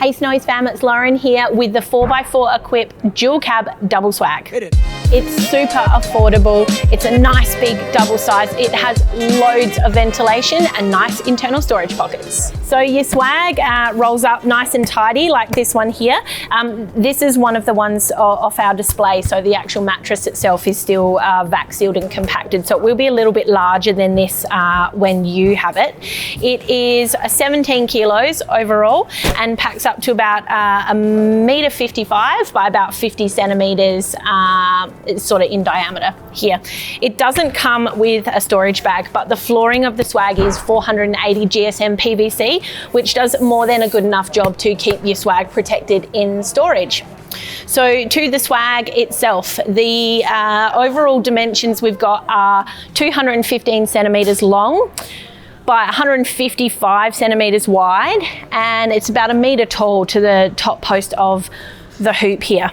Hey Snowies fam, it's Lauren here with the 4x4 equipped dual cab double swag. It's super affordable. It's a nice big double size. It has loads of ventilation and nice internal storage pockets. So your swag rolls up nice and tidy like this one here. This is one of the ones off our display. So the actual mattress itself is still vac sealed and compacted. So it will be a little bit larger than this when you have it. It is 17 kilos overall and packs up to about $1.55 m by about 50 centimeters. It's sort of in diameter here. It doesn't come with a storage bag, but the flooring of the swag is 480 GSM PVC, which does more than a good enough job to keep your swag protected in storage. So to the swag itself, the overall dimensions we've got are 215 centimeters long by 155 centimeters wide, and it's about 1 meter tall to the top post of the hoop here.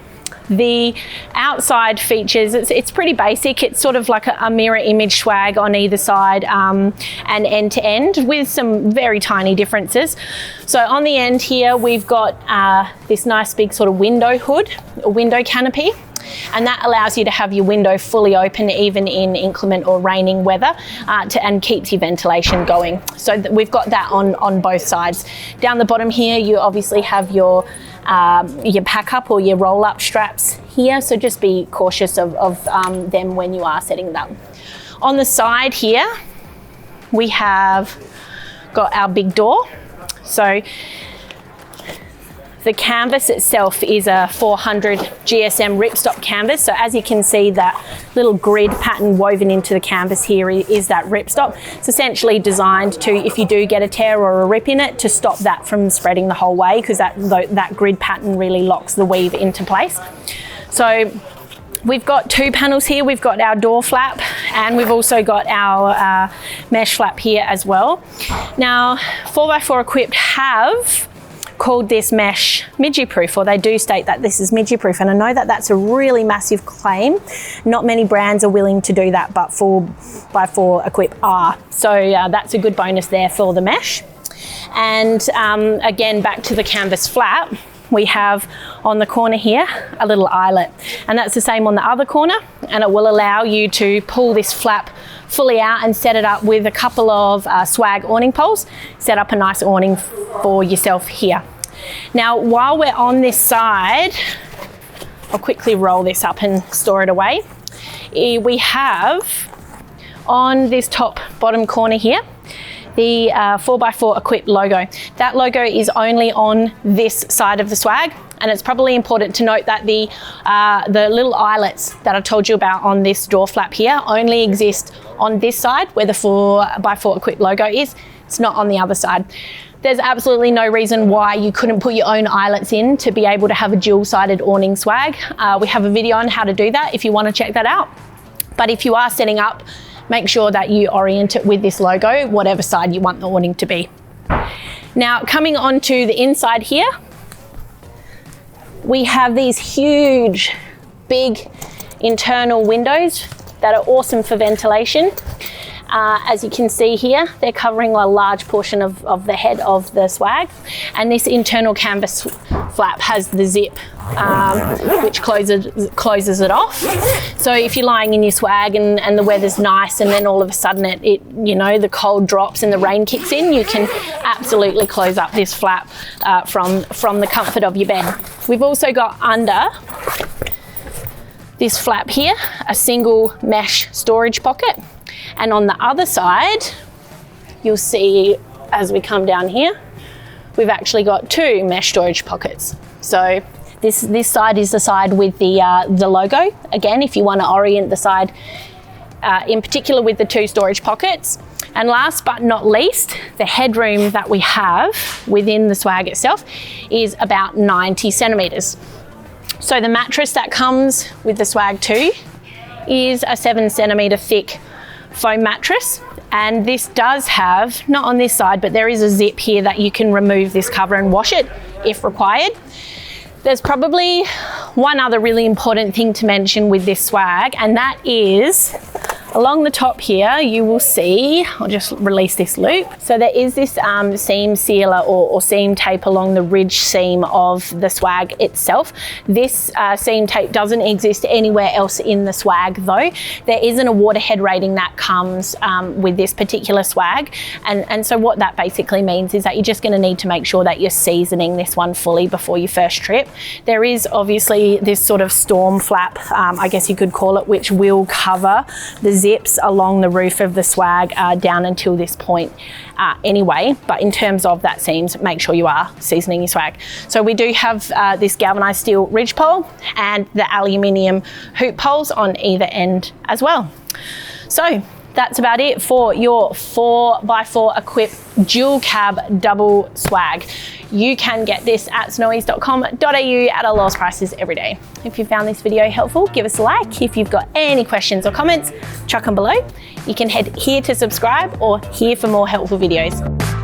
The outside features, it's pretty basic. It's sort of like a mirror image swag on either side and end to end with some very tiny differences. So on the end here, we've got this nice big sort of window hood, a window canopy, and that allows you to have your window fully open even in inclement or raining weather and keeps your ventilation going. So we've got that on both sides. Down the bottom here, you obviously have your pack up or your roll up straps here, so just be cautious of them when you are setting them. On the side here, we have got our big door. So the canvas itself is a 400 GSM ripstop canvas. So as you can see, that little grid pattern woven into the canvas here is that ripstop. It's essentially designed to, if you do get a tear or a rip in it, to stop that from spreading the whole way, because that grid pattern really locks the weave into place. So we've got two panels here. We've got our door flap and we've also got our mesh flap here as well. Now 4x4 equipped have called this mesh midgie proof, or they do state that this is midgie proof, and I know that that's a really massive claim. Not many brands are willing to do that, but 4x4 equipped are. So that's a good bonus there for the mesh. And again, back to the canvas flap, we have on the corner here a little eyelet, and that's the same on the other corner, and it will allow you to pull this flap fully out and set it up with a couple of swag awning poles. Set up a nice awning for yourself here. Now, while we're on this side, I'll quickly roll this up and store it away. We have on this top bottom corner here the 4x4 equipped logo. That logo is only on this side of the swag, and it's probably important to note that the little eyelets that I told you about on this door flap here only exist on this side where the 4x4 equipped logo is. It's not on the other side. There's absolutely no reason why you couldn't put your own eyelets in to be able to have a dual-sided awning swag. We have a video on how to do that if you want to check that out. But if you are setting up, make sure that you orient it with this logo, whatever side you want the awning to be. Now, coming on to the inside here, we have these huge, big internal windows that are awesome for ventilation. As you can see here, they're covering a large portion of the head of the swag, and this internal canvas flap has the zip which closes it off. So if you're lying in your swag and the weather's nice, and then all of a sudden the cold drops and the rain kicks in, you can absolutely close up this flap from the comfort of your bed. We've also got under this flap here a single mesh storage pocket. And on the other side, you'll see as we come down here, we've actually got two mesh storage pockets. So this side is the side with the logo. Again, if you want to orient the side in particular with the two storage pockets. And last but not least, the headroom that we have within the swag itself is about 90 centimeters. So the mattress that comes with the swag 2 is a 7 centimeter thick foam mattress, and this does have, not on this side, but there is a zip here that you can remove this cover and wash it if required. There's probably one other really important thing to mention with this swag, and that is Along the top here, you will see, I'll just release this loop. So there is this seam sealer or seam tape along the ridge seam of the swag itself. This seam tape doesn't exist anywhere else in the swag though. There isn't a waterhead rating that comes with this particular swag. And so what that basically means is that you're just gonna need to make sure that you're seasoning this one fully before you first trip. There is obviously this sort of storm flap, I guess you could call it, which will cover the zips along the roof of the swag down until this point anyway. But in terms of that seams, make sure you are seasoning your swag. So we do have this galvanized steel ridge pole and the aluminium hoop poles on either end as well. So that's about it for your 4x4 equipped dual cab double swag. You can get this at snowies.com.au at our lowest prices every day. If you found this video helpful, give us a like. If you've got any questions or comments, chuck them below. You can head here to subscribe or here for more helpful videos.